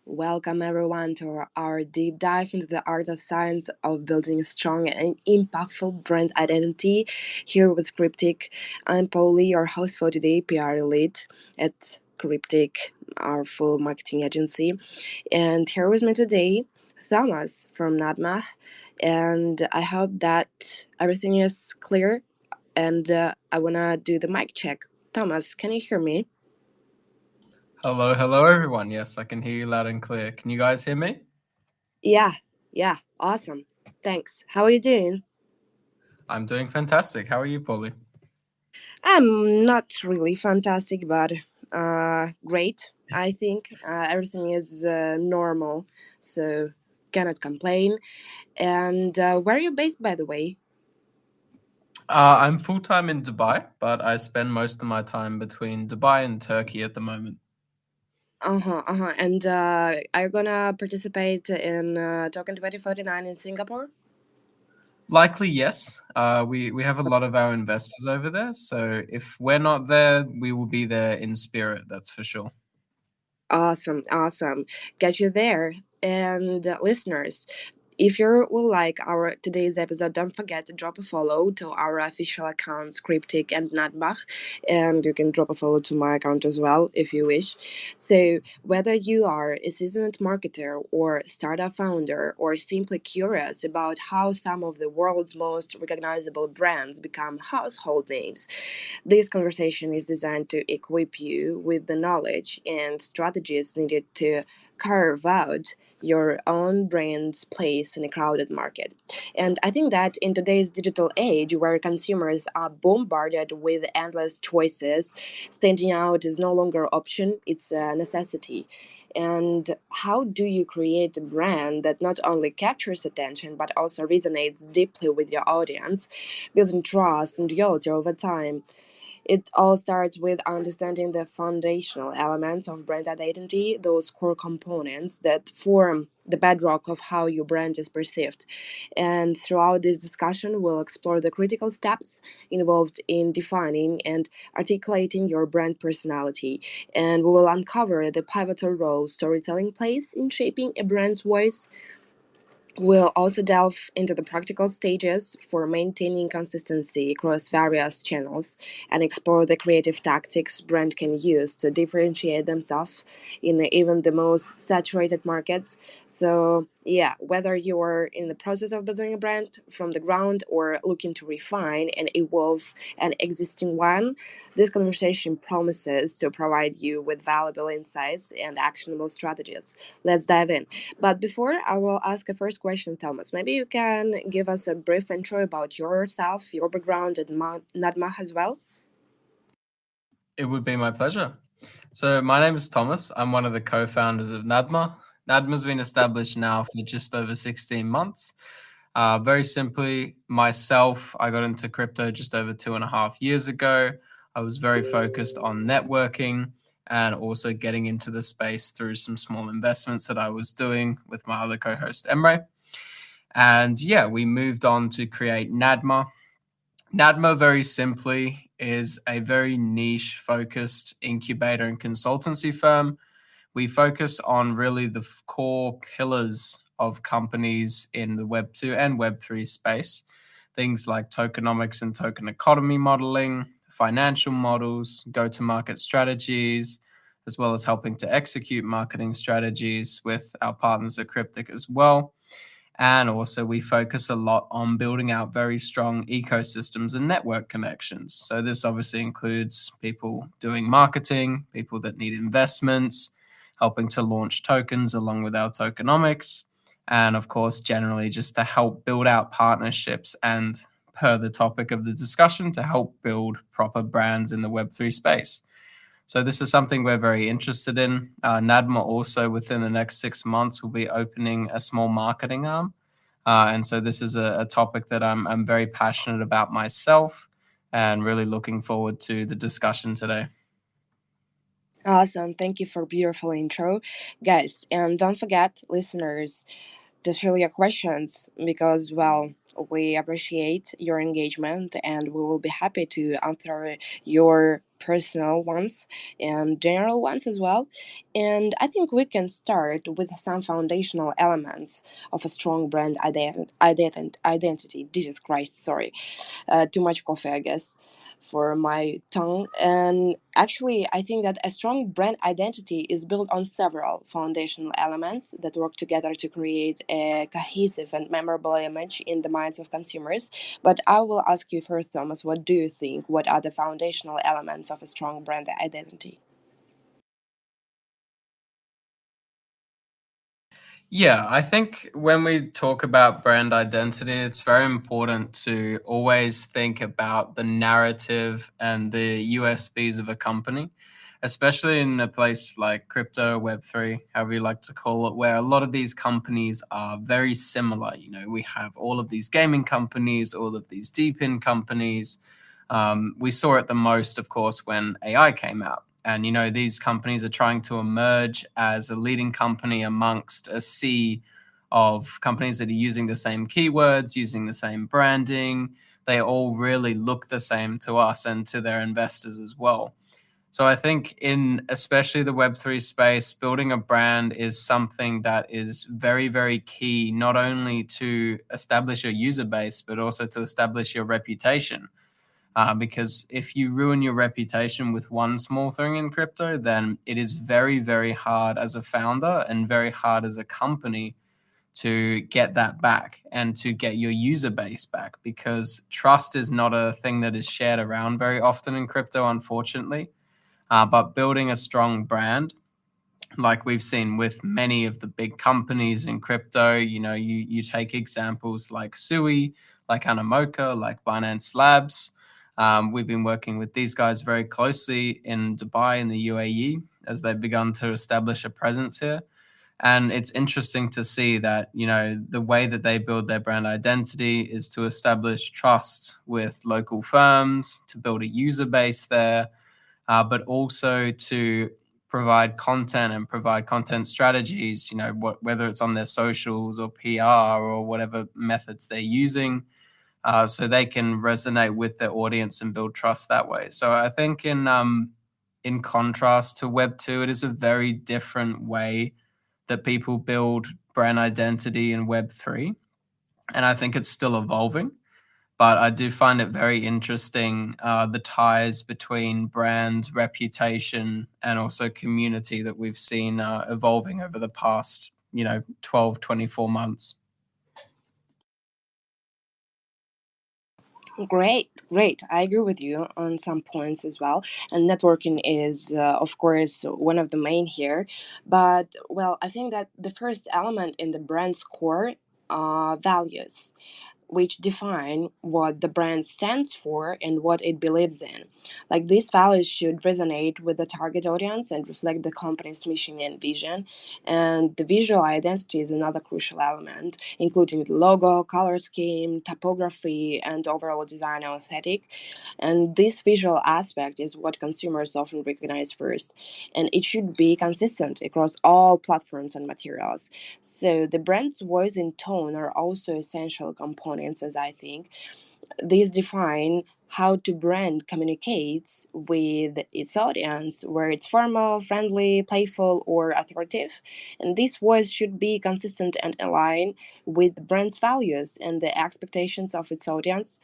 Welcome everyone to our deep dive into the art of science of building a strong and impactful brand identity. Here with Cryptic, I'm Polly, your host for today, PR Elite at Cryptic, our full marketing agency. And here with me today, Thomas from Nadma. And I hope that everything is clear. And I wanna do the mic check. Thomas, can you hear me? Hello, everyone. Yes, I can hear you loud and clear. Can you guys hear me? Yeah, yeah, awesome. Thanks. How are you doing? I'm doing fantastic. How are you, Polly? I'm not really fantastic, but great. I think everything is normal, so cannot complain. And where are you based, by the way? I'm full time in Dubai, but I spend most of my time between Dubai and Turkey at the moment. And are you gonna participate in Token 2049 in Singapore? Likely, yes. We have a lot of our investors over there, so if we're not there, we will be there in spirit. That's for sure. Awesome, awesome. Get you there. And listeners, if you will like our today's episode, don't forget to drop a follow to our official accounts, Cryptic and Nadbach, and you can drop a follow to my account as well if you wish. So, whether you are a seasoned marketer or startup founder, or simply curious about how some of the world's most recognizable brands become household names, this conversation is designed to equip you with the knowledge and strategies needed to carve out your own brand's place in a crowded market. And I think that in today's digital age, where consumers are bombarded with endless choices, standing out is no longer an option, it's a necessity. And how do you create a brand that not only captures attention but also resonates deeply with your audience, building trust and loyalty over time? It all starts with understanding the foundational elements of brand identity, those core components that form the bedrock of how your brand is perceived. And throughout this discussion, we'll explore the critical steps involved in defining and articulating your brand personality. And we will uncover the pivotal role storytelling plays in shaping a brand's voice. We'll also delve into the practical stages for maintaining consistency across various channels and explore the creative tactics brand can use to differentiate themselves in even the most saturated markets. So, yeah, whether you're in the process of building a brand from the ground or looking to refine and evolve an existing one, this conversation promises to provide you with valuable insights and actionable strategies. Let's dive in. But before I will ask a first question, Thomas, maybe you can give us a brief intro about yourself, your background, and Nadma as well. It would be my pleasure. So, my name is Thomas. I'm one of the co founders of NADMA. NADMA's been established now for just over 16 months. Very simply, myself, I got into crypto just over 2.5 years ago. I was very focused on networking and also getting into the space through some small investments that I was doing with my other co host, Emre. And yeah, we moved on to create NADMA. NADMA, very simply, is a very niche focused incubator and consultancy firm. We focus on really the core pillars of companies in the Web 2 and Web 3 space. Things like tokenomics and token economy modeling, financial models, go to market strategies, as well as helping to execute marketing strategies with our partners at Cryptic as well. And also, we focus a lot on building out very strong ecosystems and network connections. So, this obviously includes people doing marketing, people that need investments, helping to launch tokens along with our tokenomics, and of course, generally just to help build out partnerships and, per the topic of the discussion, to help build proper brands in the Web3 space. So this is something we're very interested in. NADMA also within the next 6 months will be opening a small marketing arm. And so this is a topic that I'm very passionate about myself and really looking forward to the discussion today. Awesome. Thank you for beautiful intro, guys. And don't forget, listeners, to share your questions because, well, we appreciate your engagement and we will be happy to answer your personal ones and general ones as well. And I think we can start with some foundational elements of a strong brand identity. Jesus Christ, sorry. Too much coffee, I guess, for my tongue. And actually, I think that a strong brand identity is built on several foundational elements that work together to create a cohesive and memorable image in the minds of consumers. But I will ask you first, Thomas, what do you think? What are the foundational elements of a strong brand identity? Yeah, I think when we talk about brand identity, it's very important to always think about the narrative and the USPs of a company, especially in a place like crypto, Web3, however you like to call it, where a lot of these companies are very similar. You know, we have all of these gaming companies, all of these deep in companies. We saw it the most, of course, when AI came out. And, you know, these companies are trying to emerge as a leading company amongst a sea of companies that are using the same keywords, using the same branding. They all really look the same to us and to their investors as well. So I think in especially the Web3 space, building a brand is something that is very, very key, not only to establish your user base, but also to establish your reputation. Because if you ruin your reputation with one small thing in crypto, then it is very, very hard as a founder and very hard as a company to get that back and to get your user base back, because trust is not a thing that is shared around very often in crypto, unfortunately. But building a strong brand, like we've seen with many of the big companies in crypto, you know, you take examples like Sui, like Animoca, like Binance Labs. We've been working with these guys very closely in Dubai in the UAE as they've begun to establish a presence here. And it's interesting to see that, you know, the way that they build their brand identity is to establish trust with local firms, to build a user base there, but also to provide content and provide content strategies, you know, whether it's on their socials or PR or whatever methods they're using, so they can resonate with their audience and build trust that way. So I think in contrast to Web2, it is a very different way that people build brand identity in Web3. And I think it's still evolving. But I do find it very interesting, the ties between brand reputation and also community that we've seen evolving over the past, you know, 12, 24 months. Great, great. I agree with you on some points as well. And networking is, of course, one of the main here. But, well, I think that the first element in the brand's core are values, which define what the brand stands for and what it believes in. Like these values should resonate with the target audience and reflect the company's mission and vision. And the visual identity is another crucial element, including the logo, color scheme, typography, and overall design aesthetic. And this visual aspect is what consumers often recognize first. And it should be consistent across all platforms and materials. So the brand's voice and tone are also essential components, as I think. These define how to brand communicates with its audience, where it's formal, friendly, playful, or authoritative. And this voice should be consistent and aligned with the brand's values and the expectations of its audience.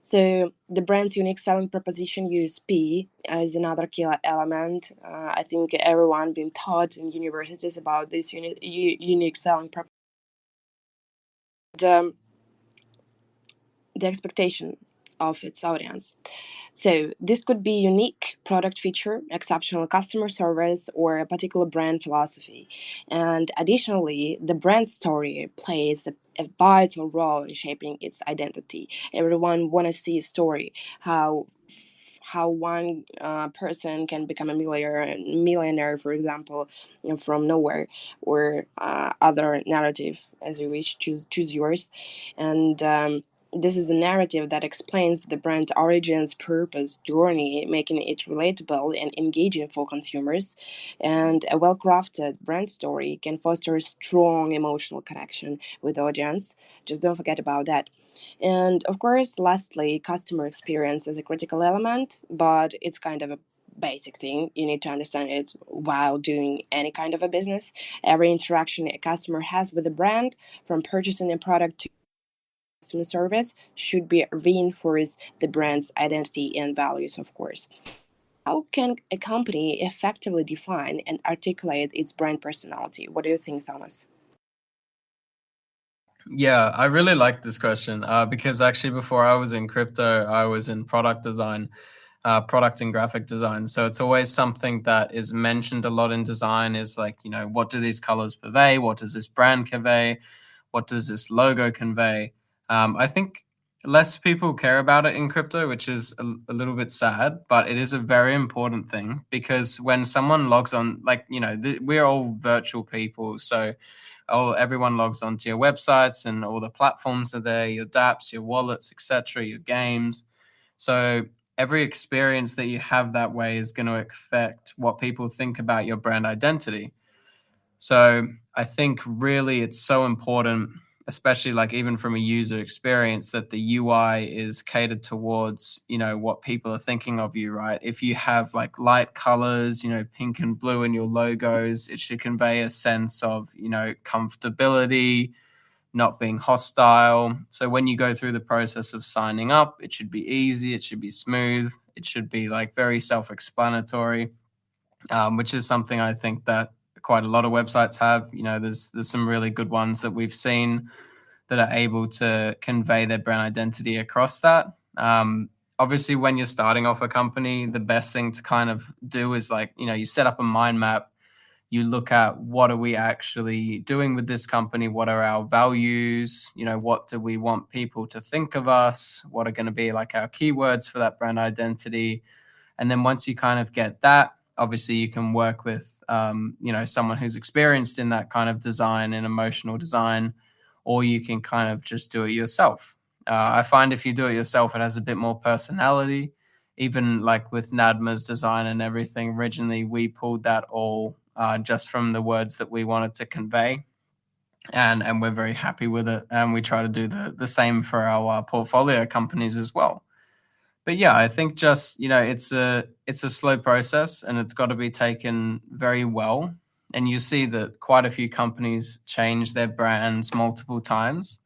So the brand's unique selling proposition (USP) is another key element. I think everyone been taught in universities about this unique selling proposition. Um, the expectation of its audience. So this could be unique product feature, exceptional customer service, or a particular brand philosophy. And additionally, the brand story plays a vital role in shaping its identity. Everyone want to see a story, how one person can become a millionaire, for example, from nowhere, or other narrative as you wish. Choose yours, and this is a narrative that explains the brand's origins, purpose, journey, making it relatable and engaging for consumers. And a well crafted brand story can foster a strong emotional connection with the audience. Just don't forget about that. And of course, lastly, customer experience is a critical element, but it's kind of a basic thing. You need to understand it while doing any kind of a business. Every interaction a customer has with a brand, from purchasing a product to customer service, should be reinforce the brand's identity and values, of course. How can a company effectively define and articulate its brand personality? What do you think, Thomas? Yeah, I really like this question because actually before I was in crypto, I was in product design, product and graphic design. So it's always something that is mentioned a lot in design is like, what do these colors convey? What does this brand convey? What does this logo convey? I think less people care about it in crypto, which is a little bit sad, but it is a very important thing because when someone logs on, like, we're all virtual people. So everyone logs onto your websites and all the platforms are there, your dApps, your wallets, etc., your games. So every experience that you have that way is going to affect what people think about your brand identity. So I think really it's so important, especially like even from a user experience, that the UI is catered towards, what people are thinking of you, right? If you have like light colors, pink and blue in your logos, it should convey a sense of, comfortability, not being hostile. So when you go through the process of signing up, it should be easy, it should be smooth, it should be like very self-explanatory, which is something I think that quite a lot of websites have. There's some really good ones that we've seen that are able to convey their brand identity across that. Obviously, when you're starting off a company, the best thing to kind of do is like, you set up a mind map. You look at what are we actually doing with this company? What are our values? What do we want people to think of us? What are going to be like our keywords for that brand identity? And then once you kind of get that, obviously you can work with, someone who's experienced in that kind of design and emotional design, or you can kind of just do it yourself. I find if you do it yourself, it has a bit more personality. Even like with Nadma's design and everything, originally we pulled that all just from the words that we wanted to convey. And we're very happy with it. And we try to do the same for our portfolio companies as well. But yeah, I think just it's a slow process and it's got to be taken very well. And you see that quite a few companies change their brands multiple times.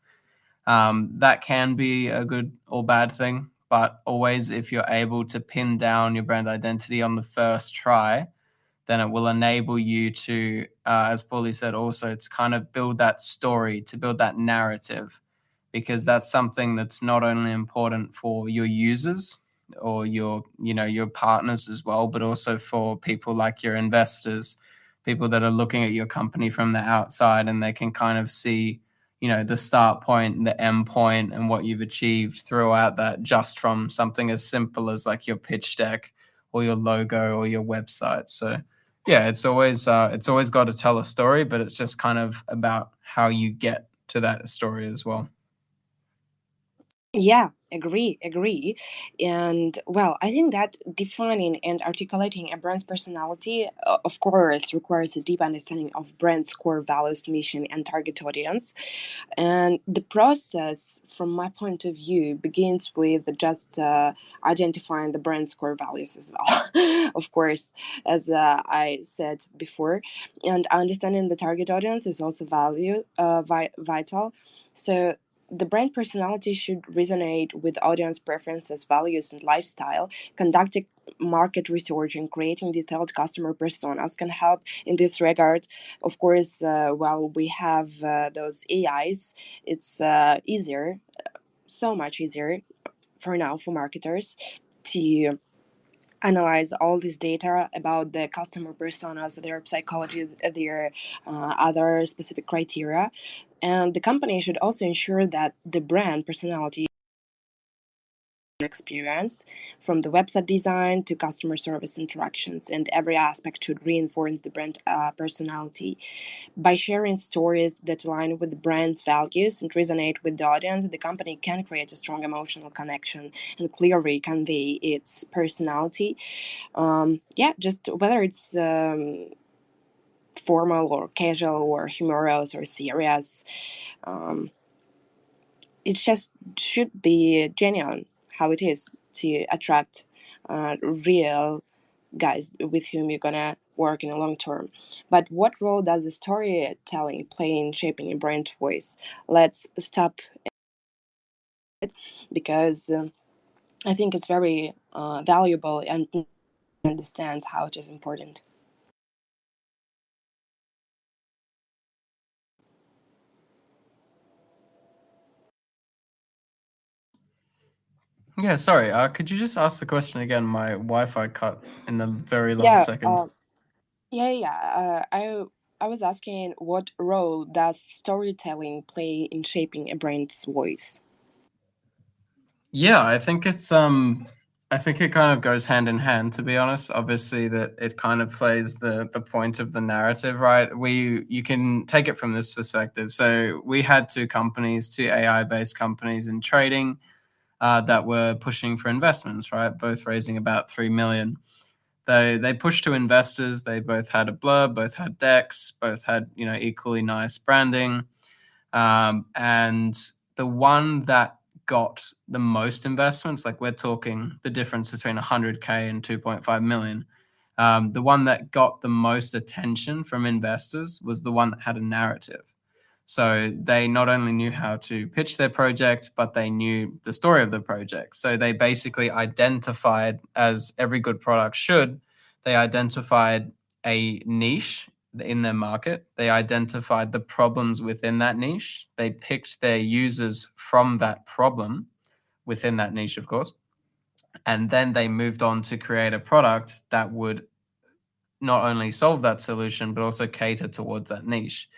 That can be a good or bad thing, but always if you're able to pin down your brand identity on the first try, then it will enable you to, as Paulie said, also to kind of build that story, to build that narrative, because that's something that's not only important for your users or your partners as well, but also for people like your investors, people that are looking at your company from the outside, and they can kind of see the start point, the end point, and what you've achieved throughout that, just from something as simple as like your pitch deck or your logo or your website. So yeah, it's always got to tell a story, but it's just kind of about how you get to that story as well. Yeah, agree. And well, I think that defining and articulating a brand's personality, of course, requires a deep understanding of brand's core values, mission, and target audience. And the process, from my point of view, begins with just identifying the brand's core values as well, of course, as I said before. And understanding the target audience is also vital. So the brand personality should resonate with audience preferences, values, and lifestyle. Conducting market research and creating detailed customer personas can help in this regard. Of course, while we have those AIs, it's easier, so much easier for now for marketers to analyze all this data about the customer personas, their psychologies, their other specific criteria. And the company should also ensure that the brand personality experience, from the website design to customer service interactions, and every aspect should reinforce the brand personality. By sharing stories that align with the brand's values and resonate with the audience, the company can create a strong emotional connection and clearly convey its personality. Yeah, just whether it's formal or casual or humorous or serious. Um, it just should be genuine how it is to attract real guys with whom you're gonna work in the long term. But what role does the storytelling play in shaping a brand voice? Let's stop because I think it's very valuable and understands how it is important. Yeah, sorry. Could you just ask the question again? My Wi-Fi cut in the very last Yeah, second. I was asking what role does storytelling play in shaping a brand's voice? Yeah, I think it kind of goes hand in hand, to be honest. Obviously that it kind of plays the point of the narrative, right? You can take it from this perspective. So we had two companies, two AI-based companies in trading that were pushing for investments, right? Both raising about 3 million. They pushed to investors. They both had a blurb, both had decks, both had, you know, equally nice branding. And the one that got the most investments, like we're talking the difference between 100K and 2.5 million, the one that got the most attention from investors was the one that had a narrative. So they not only knew how to pitch their project, but they knew the story of the project. So they basically identified, as every good product should, they identified a niche in their market. They identified the problems within that niche. They picked their users from that problem within that niche, of course. And then they moved on to create a product that would not only solve that solution, but also cater towards that niche.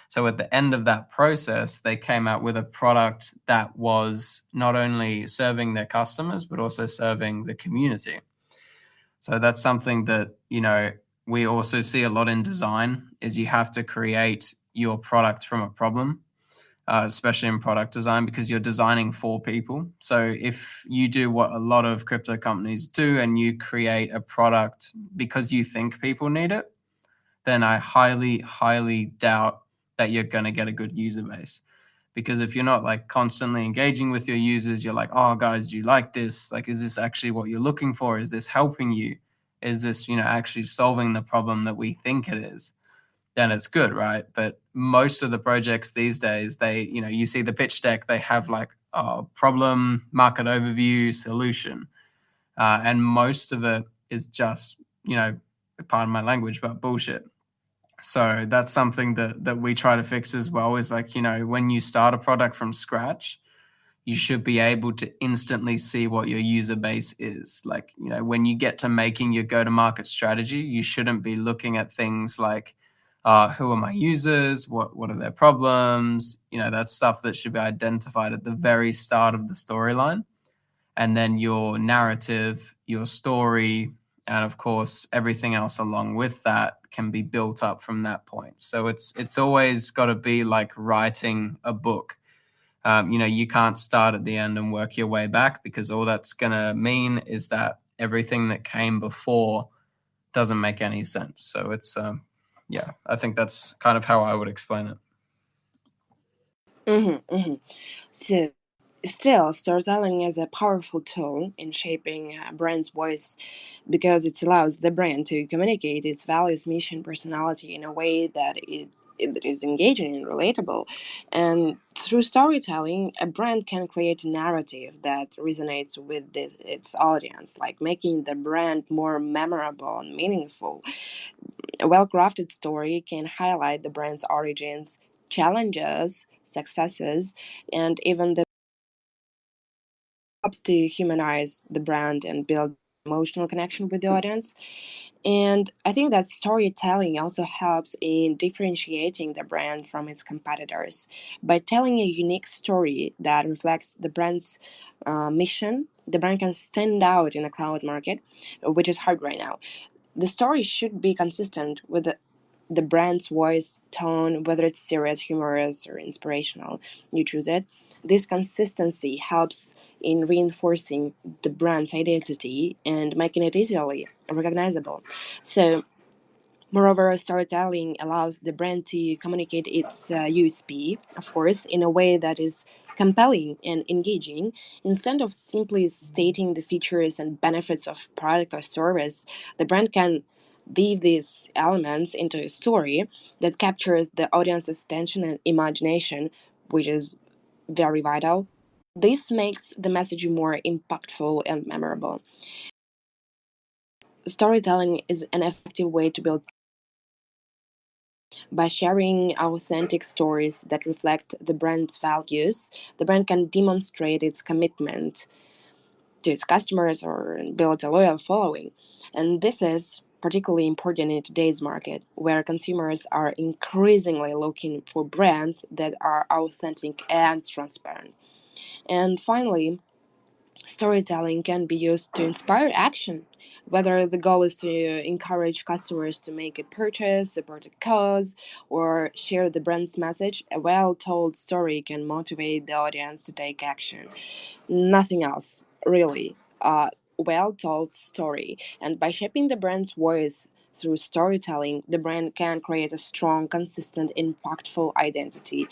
So at the end of that process, they came out with a product that was not only serving their customers, but also serving the community. So that's something that, you know, we also see a lot in design is you have to create your product from a problem, especially in product design, because you're designing for people. So if you do what a lot of crypto companies do and you create a product because you think people need it, then I highly, highly doubt that you're going to get a good user base. Because if you're not like constantly engaging with your users, you're like, oh, guys, do you like this? Like, is this actually what you're looking for? Is this helping you? Is this, you know, actually solving the problem that we think it is? Then it's good, right? But most of the projects these days, they, you know, you see the pitch deck, they have like problem, market overview, solution. And most of it is just, you know, pardon my language, but bullshit. So that's something that we try to fix as well is like, you know, when you start a product from scratch, you should be able to instantly see what your user base is. Like, you know, when you get to making your go-to-market strategy, you shouldn't be looking at things like who are my users, what are their problems, you know, that's stuff that should be identified at the very start of the storyline. And then your narrative, your story, and of course everything else along with that can be built up from that point. So it's always got to be like writing a book. You know, you can't start at the end and work your way back because all that's going to mean is that everything that came before doesn't make any sense. So it's yeah, I think that's kind of how I would explain it. Mm-hmm. So, still, storytelling is a powerful tool in shaping a brand's voice because it allows the brand to communicate its values, mission, personality in a way that it is engaging and relatable. And through storytelling, a brand can create a narrative that resonates with its audience, like making the brand more memorable and meaningful. A well crafted story can highlight the brand's origins, challenges, successes, and even the helps to humanize the brand and build emotional connection with the audience. And I think that storytelling also helps in differentiating the brand from its competitors. By telling a unique story that reflects the brand's mission, the brand can stand out in the crowd market, which is hard right now. The story should be consistent with the brand's voice, tone, whether it's serious, humorous, or inspirational. You choose it. This consistency helps in reinforcing the brand's identity and making it easily recognizable. So, Moreover, storytelling allows the brand to communicate its USP, of course, in a way that is compelling and engaging. Instead of simply stating the features and benefits of product or service, the brand can weave these elements into a story that captures the audience's attention and imagination, which is very vital. This makes the message more impactful and memorable. Storytelling is an effective way to build. By sharing authentic stories that reflect the brand's values, the brand can demonstrate its commitment to its customers or build a loyal following. And this is particularly important in today's market, where consumers are increasingly looking for brands that are authentic and transparent. And finally, storytelling can be used to inspire action, whether the goal is to encourage customers to make a purchase, support a cause, or share the brand's message. A well told story can motivate the audience to take action. Nothing else, really. A well told story. And by shaping the brand's voice through storytelling, the brand can create a strong, consistent, impactful identity.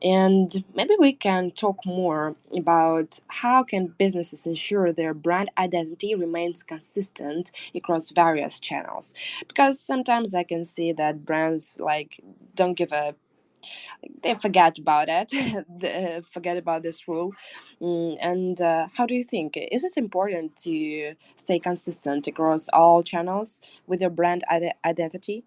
And maybe we can talk more about how can businesses ensure their brand identity remains consistent across various channels, because sometimes I can see that brands like don't give a, they forget about it. They forget about this rule. And how do you think, is it important to stay consistent across all channels with your brand identity?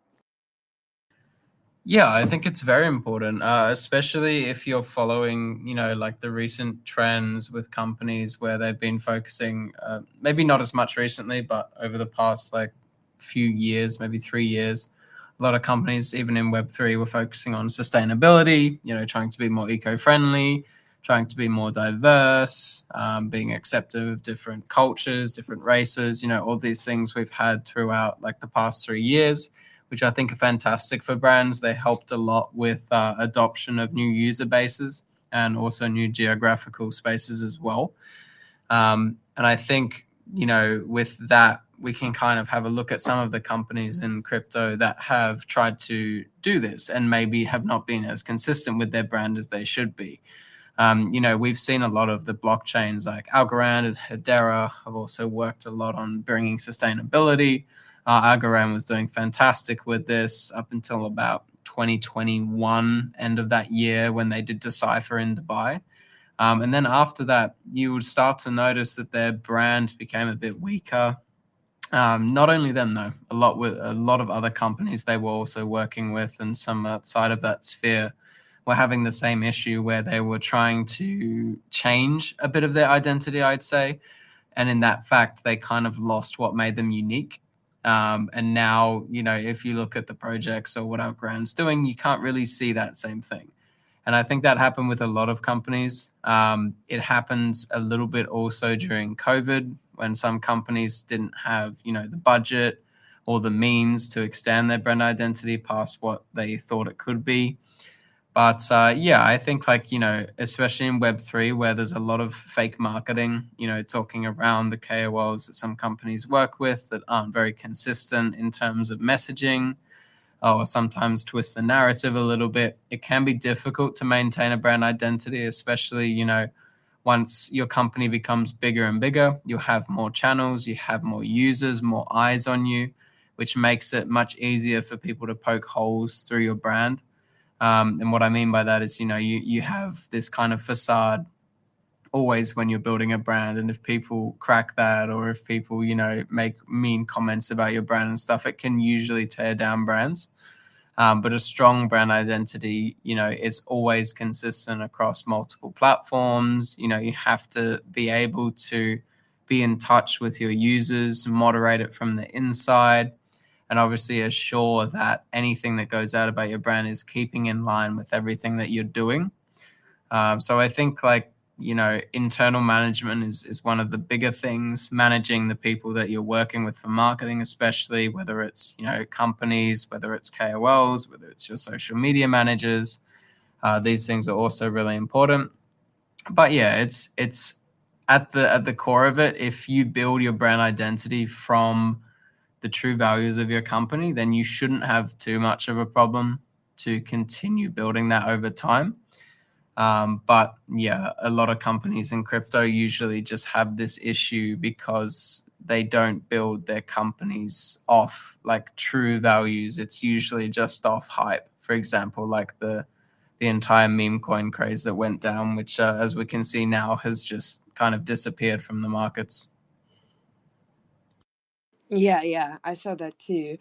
Yeah, I think it's very important, especially if you're following, like the recent trends with companies where they've been focusing, maybe not as much recently, but over the past like few years, maybe 3 years, a lot of companies, even in Web3, were focusing on sustainability, trying to be more eco-friendly, trying to be more diverse, being accepting of different cultures, different races, all these things we've had throughout like the past 3 years, which I think are fantastic for brands. They helped a lot with adoption of new user bases and also new geographical spaces as well. And I think, with that, we can kind of have a look at some of the companies in crypto that have tried to do this and maybe have not been as consistent with their brand as they should be. We've seen a lot of the blockchains like Algorand and Hedera have also worked a lot on bringing sustainability. Algorand was doing fantastic with this up until about 2021, end of that year when they did Decipher in Dubai. And then after that, you would start to notice that their brand became a bit weaker. Not only them though, a lot of other companies they were also working with, and some outside of that sphere were having the same issue where they were trying to change a bit of their identity, I'd say. And in that fact, they kind of lost what made them unique. And now, if you look at the projects or what our brand's doing, you can't really see that same thing. And I think that happened with a lot of companies. It happened a little bit also during COVID when some companies didn't have, the budget or the means to extend their brand identity past what they thought it could be. But yeah, I think like, especially in Web3 where there's a lot of fake marketing, talking around the KOLs that some companies work with that aren't very consistent in terms of messaging, or sometimes twist the narrative a little bit. It can be difficult to maintain a brand identity, especially, once your company becomes bigger and bigger, you'll have more channels, you have more users, more eyes on you, which makes it much easier for people to poke holes through your brand. And what I mean by that is, you have this kind of facade always when you're building a brand. And if people crack that, or if people, make mean comments about your brand and stuff, it can usually tear down brands. But a strong brand identity, it's always consistent across multiple platforms. You have to be able to be in touch with your users, moderate it from the inside, and obviously assure that anything that goes out about your brand is keeping in line with everything that you're doing. So I think like, internal management is one of the bigger things, managing the people that you're working with for marketing, especially whether it's, companies, whether it's KOLs, whether it's your social media managers. These things are also really important. But yeah, it's at the core of it. If you build your brand identity from the true values of your company, then you shouldn't have too much of a problem to continue building that over time. But yeah, a lot of companies in crypto usually just have this issue because they don't build their companies off like true values. It's usually just off hype. For example, like the entire meme coin craze that went down, which, as we can see now, has just kind of disappeared from the markets. Yeah, I saw that too.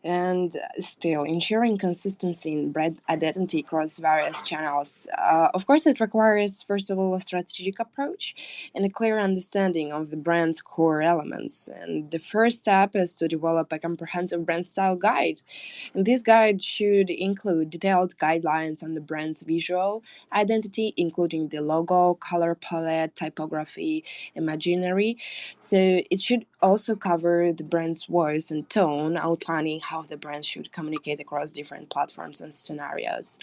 And still, ensuring consistency in brand identity across various channels. Of course, it requires, first of all, a strategic approach and a clear understanding of the brand's core elements. And the first step is to develop a comprehensive brand style guide. And this guide should include detailed guidelines on the brand's visual identity, including the logo, color palette, typography, imaginary. So it should also cover the brand's voice and tone, outlining how the brand should communicate across different platforms and scenarios.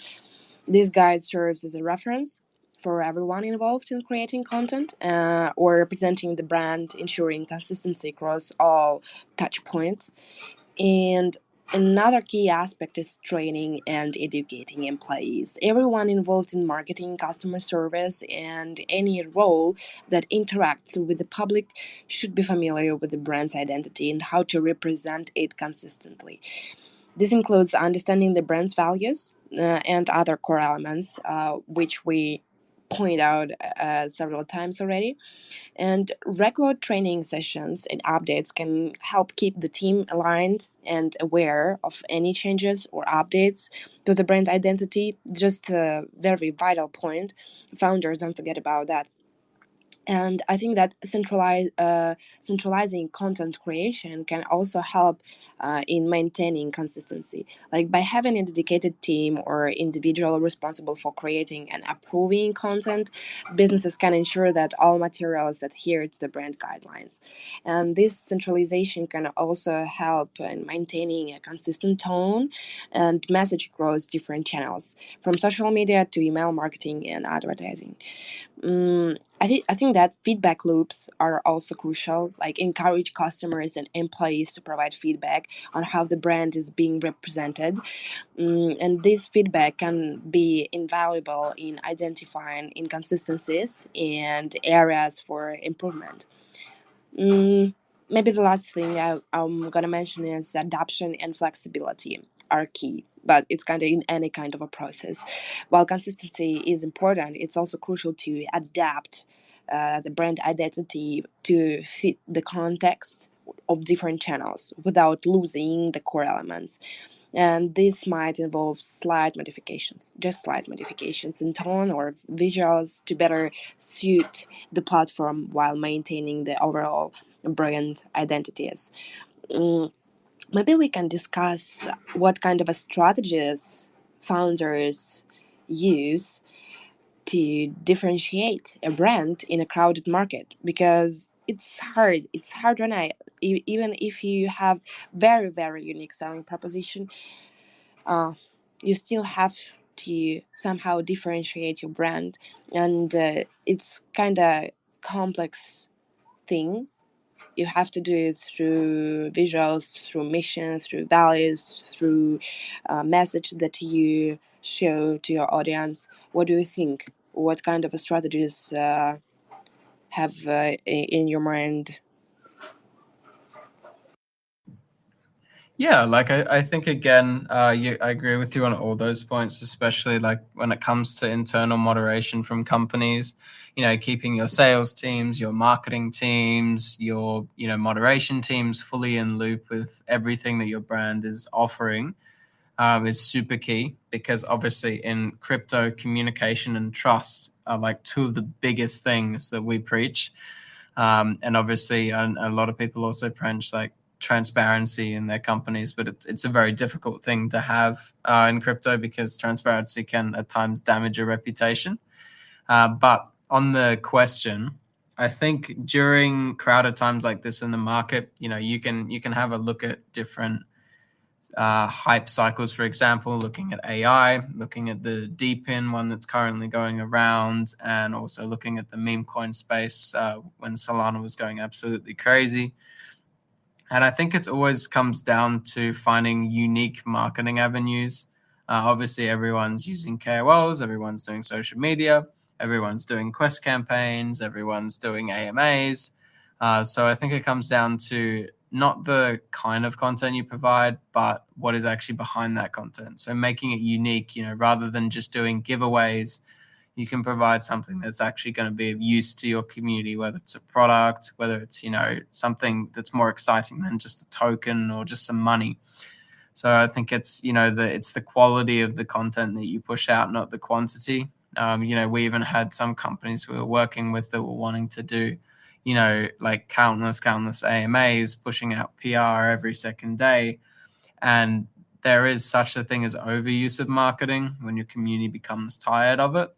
This guide serves as a reference for everyone involved in creating content or representing the brand, ensuring consistency across all touch points. And another key aspect is training and educating employees. Everyone involved in marketing, customer service, and any role that interacts with the public should be familiar with the brand's identity and how to represent it consistently. This includes understanding the brand's values and other core elements, which we point out several times already. And regular training sessions and updates can help keep the team aligned and aware of any changes or updates to the brand identity. Just a very vital point. Founders don't forget about that. And I think that centralizing content creation can also help in maintaining consistency. Like by having a dedicated team or individual responsible for creating and approving content, businesses can ensure that all materials adhere to the brand guidelines. And this centralization can also help in maintaining a consistent tone and message across different channels, from social media to email marketing and advertising. I think that feedback loops are also crucial. Like encourage customers and employees to provide feedback on how the brand is being represented, and this feedback can be invaluable in identifying inconsistencies and areas for improvement. Mm, Maybe the last thing I'm gonna mention is adoption and flexibility are key, but it's kind of in any kind of a process. While consistency is important, it's also crucial to adapt the brand identity to fit the context of different channels without losing the core elements. And this might involve slight modifications, just slight modifications in tone or visuals to better suit the platform while maintaining the overall brand identities. Mm, Maybe we can discuss what kind of a strategies founders use to differentiate a brand in a crowded market, because it's hard when even if you have very unique selling proposition, uh, you still have to somehow differentiate your brand. And it's kind of complex thing. You have to do it through visuals, through mission, through values, through message that you show to your audience. What do you think? What kind of strategies have in your mind? Yeah, like I think again, I agree with you on all those points, especially like when it comes to internal moderation from companies. Keeping your sales teams, your marketing teams, your moderation teams fully in loop with everything that your brand is offering is super key, because obviously in crypto, communication and trust are like two of the biggest things that we preach. And obviously, a lot of people also preach like transparency in their companies, but it's a very difficult thing to have in crypto, because transparency can at times damage your reputation. But on the question, I think during crowded times like this in the market, you can have a look at different hype cycles, for example, looking at AI, looking at the DeepIn one that's currently going around, and also looking at the meme coin space when Solana was going absolutely crazy. And I think it always comes down to finding unique marketing avenues. Obviously, everyone's using KOLs, everyone's doing social media, everyone's doing quest campaigns, everyone's doing AMAs. So I think it comes down to not the kind of content you provide, but what is actually behind that content. So making it unique, rather than just doing giveaways, you can provide something that's actually going to be of use to your community, whether it's a product, whether it's, something that's more exciting than just a token or just some money. So I think it's, it's the quality of the content that you push out, not the quantity. We even had some companies we were working with that were wanting to do, like countless AMAs, pushing out PR every second day. And there is such a thing as overuse of marketing when your community becomes tired of it.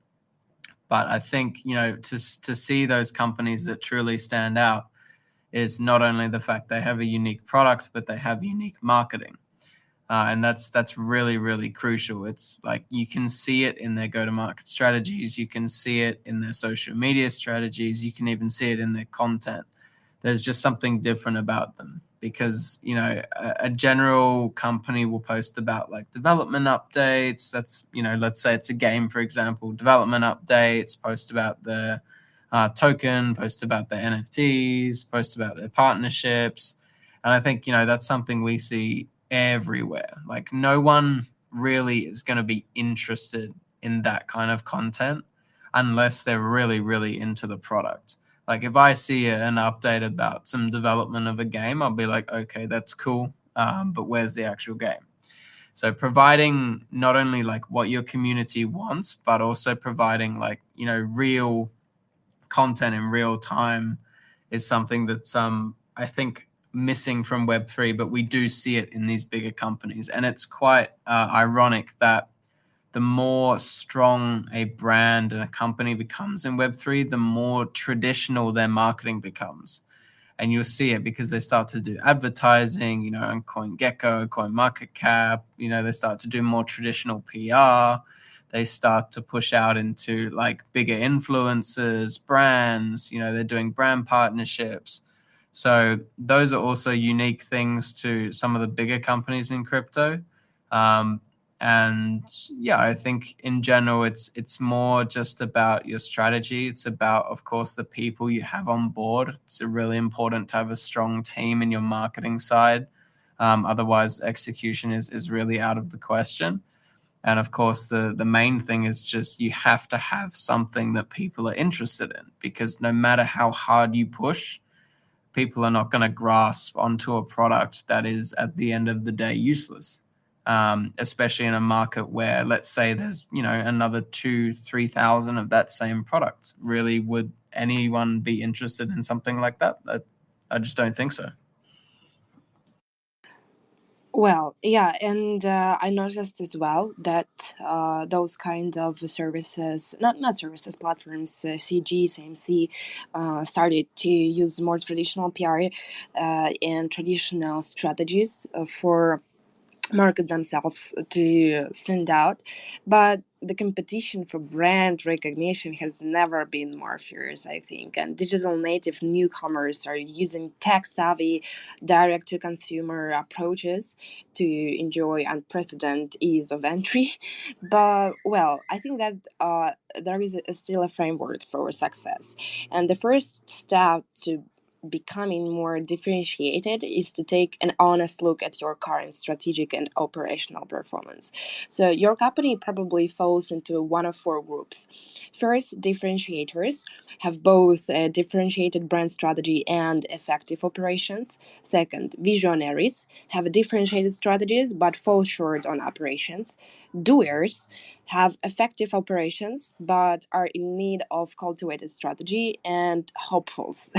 But I think, to see those companies that truly stand out is not only the fact they have a unique product, but they have unique marketing. And that's really, really crucial. It's like you can see it in their go-to-market strategies. You can see it in their social media strategies. You can even see it in their content. There's just something different about them because, a general company will post about like development updates. That's, let's say it's a game, for example, development updates, post about the token, post about their NFTs, post about their partnerships. And I think, that's something we see everywhere. Like no one really is going to be interested in that kind of content unless they're really, really into the product. Like if I see an update about some development of a game, I'll be like, okay, that's cool. But where's the actual game? So providing not only like what your community wants, but also providing like, real content in real time is something that's I think missing from Web3, but we do see it in these bigger companies. And it's quite ironic that the more strong a brand and a company becomes in Web3, the more traditional their marketing becomes. And you'll see it because they start to do advertising, on CoinGecko, CoinMarketCap, they start to do more traditional PR. They start to push out into like bigger influencers, brands, they're doing brand partnerships. So those are also unique things to some of the bigger companies in crypto. And yeah, I think in general, it's more just about your strategy. It's about, of course, the people you have on board. It's really important to have a strong team in your marketing side. Otherwise, execution is really out of the question. And of course, the main thing is just you have to have something that people are interested in, because no matter how hard you push, people are not going to grasp onto a product that is at the end of the day useless. Especially in a market where, let's say, there's another 2,000-3,000 of that same product. Really, would anyone be interested in something like that? I just don't think so. Well, yeah, and I noticed as well that those kinds of services, not services, platforms, CG, CMC, started to use more traditional PR and traditional strategies for market themselves to stand out. But the competition for brand recognition has never been more fierce, I think. And digital native newcomers are using tech savvy, direct to consumer approaches to enjoy unprecedented ease of entry. But, well, I think that there is still a framework for success. And the first step to becoming more differentiated is to take an honest look at your current strategic and operational performance. So, your company probably falls into one of four groups. First, differentiators have both a differentiated brand strategy and effective operations. Second, visionaries have differentiated strategies but fall short on operations. Doers have effective operations but are in need of cultivated strategy. And hopefuls,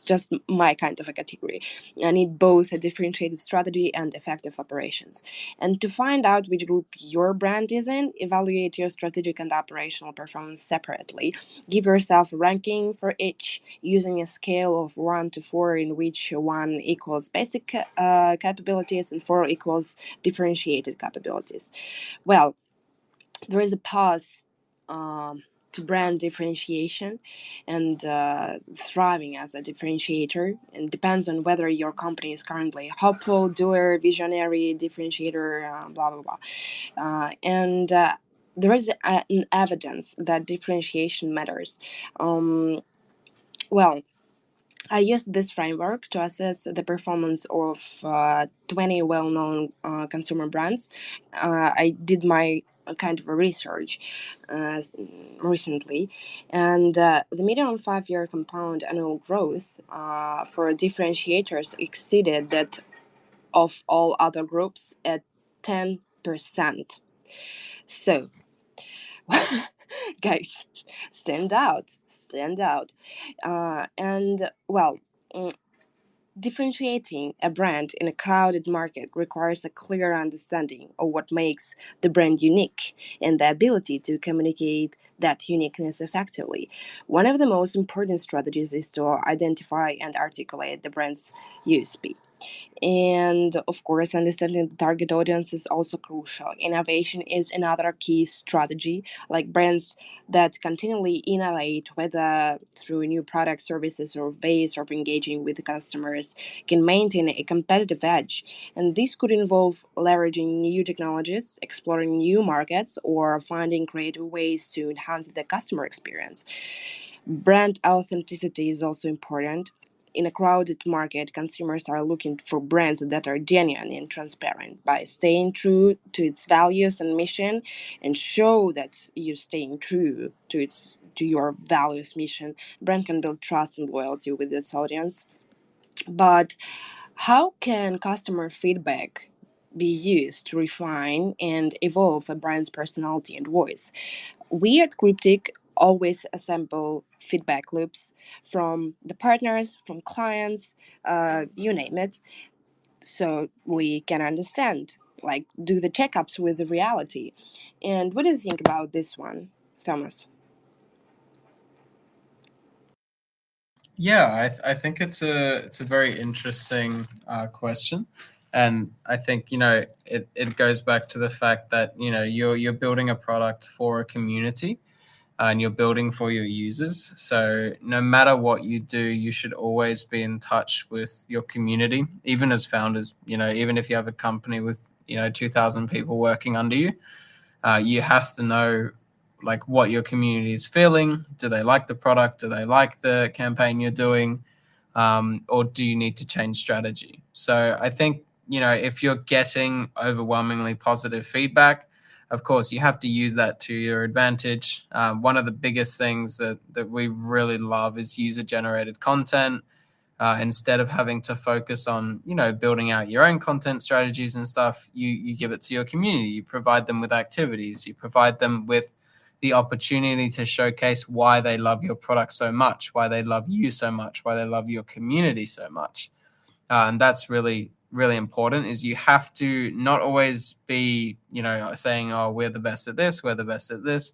just my kind of a category. I need both a differentiated strategy and effective operations. And to find out which group your brand is in, evaluate your strategic and operational performance separately. Give yourself a ranking for each using a scale of 1 to 4, in which 1 equals basic capabilities and 4 equals differentiated capabilities. Well, there is a pause to brand differentiation and thriving as a differentiator, and depends on whether your company is currently hopeful, doer, visionary, differentiator, blah blah blah. And there is an evidence that differentiation matters. Um, well, I used this framework to assess the performance of 20 well known consumer brands. I did my kind of a research recently, and the median 5 year compound annual growth for differentiators exceeded that of all other groups at 10%. So, guys, stand out. And well, mm, differentiating a brand in a crowded market requires a clear understanding of what makes the brand unique and the ability to communicate that uniqueness effectively. One of the most important strategies is to identify and articulate the brand's USP. And of course, understanding the target audience is also crucial. Innovation is another key strategy, like brands that continually innovate, whether through new product services or ways of engaging with the customers, can maintain a competitive edge. And this could involve leveraging new technologies, exploring new markets, or finding creative ways to enhance the customer experience. Brand authenticity is also important. In a crowded market, consumers are looking for brands that are genuine and transparent. By staying true to its values and mission, and show that you're staying true to your values mission, brand can build trust and loyalty with its audience. But how can customer feedback be used to refine and evolve a brand's personality and voice? We at Cryptic always assemble feedback loops from the partners, from clients, you name it, so we can understand, like, do the checkups with the reality. And what do you think about this one, Thomas? Yeah, I think it's a very interesting question, and I think it goes back to the fact that you're building a product for a community, and you're building for your users. So no matter what you do, you should always be in touch with your community, even as founders. Even if you have a company with 2,000 people working under you, you have to know like what your community is feeling. Do they like the product? Do they like the campaign you're doing? Or do you need to change strategy? So I think, if you're getting overwhelmingly positive feedback, of course, you have to use that to your advantage. One of the biggest things that we really love is user generated content. Instead of having to focus on building out your own content strategies and stuff, you give it to your community. You provide them with activities. You provide them with the opportunity to showcase why they love your product so much, why they love you so much, why they love your community so much. And that's really really important. Is you have to not always be saying, oh, we're the best at this, we're the best at this,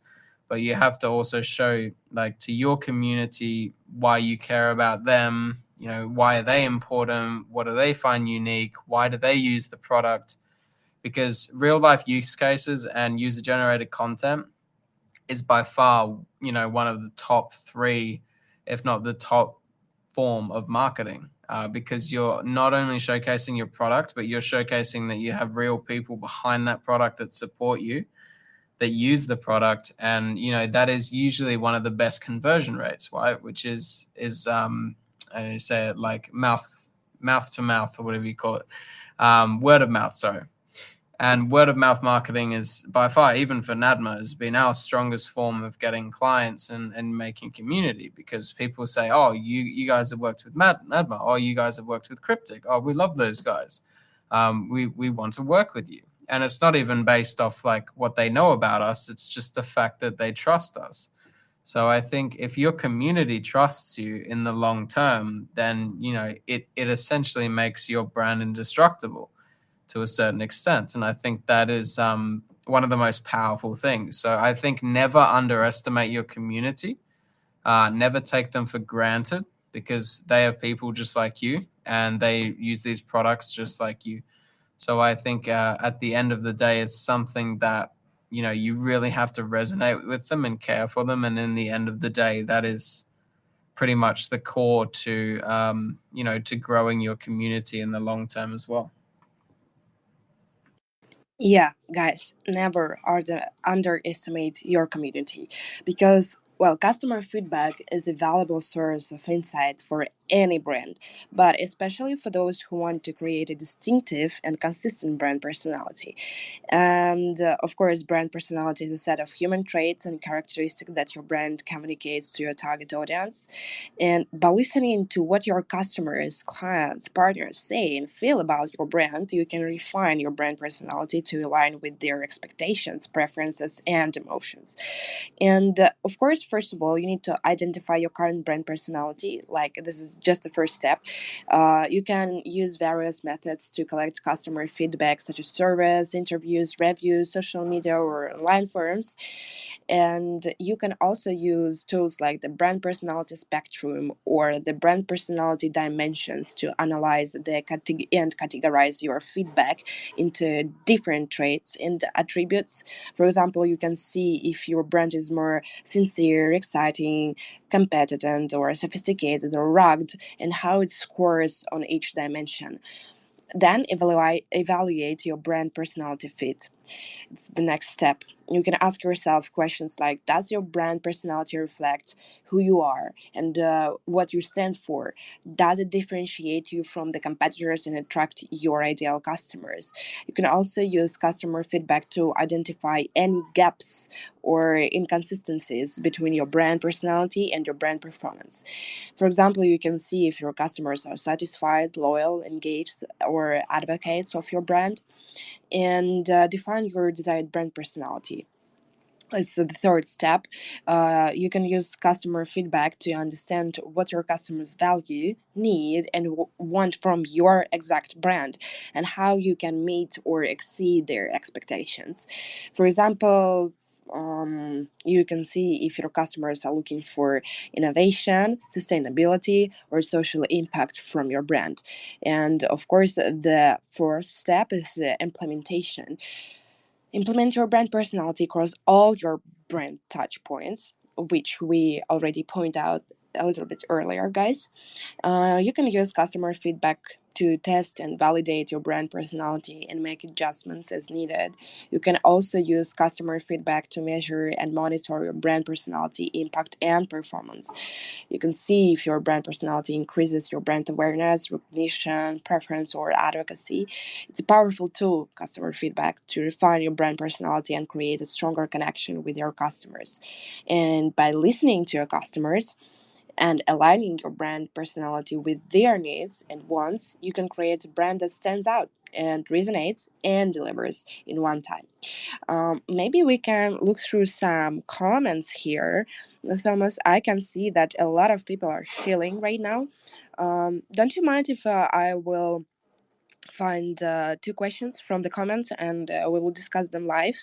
but you have to also show, like, to your community why you care about them. Why are they important? What do they find unique? Why do they use the product? Because real life use cases and user generated content is by far, one of the top three, if not the top form of marketing, because you're not only showcasing your product, but you're showcasing that you have real people behind that product that support you, that use the product, and that is usually one of the best conversion rates, right? Which is I say it like mouth to mouth, or whatever you call it, word of mouth. Sorry. And word of mouth marketing is by far, even for NADMA, has been our strongest form of getting clients and making community, because people say, oh, you guys have worked with NADMA. Oh, you guys have worked with Cryptic. Oh, we love those guys. We want to work with you. And it's not even based off like what they know about us. It's just the fact that they trust us. So I think if your community trusts you in the long term, then it essentially makes your brand indestructible to a certain extent. And I think that is one of the most powerful things. So I think never underestimate your community. Never take them for granted, because they are people just like you, and they use these products just like you. So I think at the end of the day, it's something that you really have to resonate with them and care for them. And in the end of the day, that is pretty much the core to growing your community in the long term as well. Yeah, guys, never underestimate your community because, well, customer feedback is a valuable source of insight for any brand, but especially for those who want to create a distinctive and consistent brand personality. And of course, brand personality is a set of human traits and characteristics that your brand communicates to your target audience. And by listening to what your customers, clients, partners say and feel about your brand, you can refine your brand personality to align with their expectations, preferences, and emotions. And of course, first of all, you need to identify your current brand personality. Like, this is just the first step. You can use various methods to collect customer feedback, such as surveys, interviews, reviews, social media, or online forums. And you can also use tools like the brand personality spectrum or the brand personality dimensions to analyze and categorize your feedback into different traits and attributes. For example, you can see if your brand is more sincere, exciting, competent, or sophisticated or rugged, and how it scores on each dimension. Then evaluate your brand personality fit. It's the next step. You can ask yourself questions like: does your brand personality reflect who you are and what you stand for? Does it differentiate you from the competitors and attract your ideal customers? You can also use customer feedback to identify any gaps or inconsistencies between your brand personality and your brand performance. For example, you can see if your customers are satisfied, loyal, engaged, or advocates of your brand, and define your desired brand personality. It's the third step. You can use customer feedback to understand what your customers value, need, and want from your exact brand, and how you can meet or exceed their expectations. For example, you can see if your customers are looking for innovation, sustainability, or social impact from your brand. And of course, the fourth step is implementation. Implement your brand personality across all your brand touch points, which we already point out a little bit earlier, guys. You can use customer feedback to test and validate your brand personality and make adjustments as needed. You can also use customer feedback to measure and monitor your brand personality impact and performance. You can see if your brand personality increases your brand awareness, recognition, preference, or advocacy. It's a powerful tool, customer feedback, to refine your brand personality and create a stronger connection with your customers. And by listening to your customers, and aligning your brand personality with their needs and wants, you can create a brand that stands out and resonates and delivers in one time. Maybe we can look through some comments here. Thomas, I can see that a lot of people are chilling right now. Don't you mind if I will find two questions from the comments and we will discuss them live?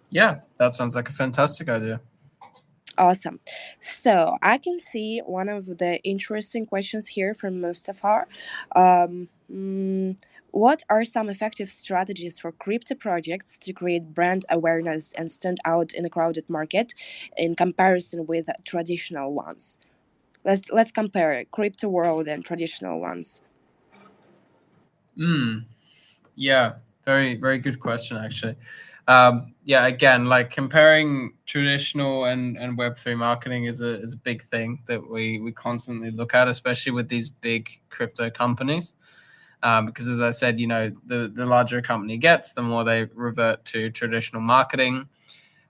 Yeah, that sounds like a fantastic idea. Awesome. So I can see one of the interesting questions here from Mustafa. Um, mm, what are some effective strategies for crypto projects to create brand awareness and stand out in a crowded market in comparison with traditional ones? Let's compare crypto world and traditional ones. Mm, yeah, very, very good question, actually. Yeah, again, like comparing traditional and Web3 marketing is a big thing that we constantly look at, especially with these big crypto companies. Because as I said, the larger a company gets, the more they revert to traditional marketing.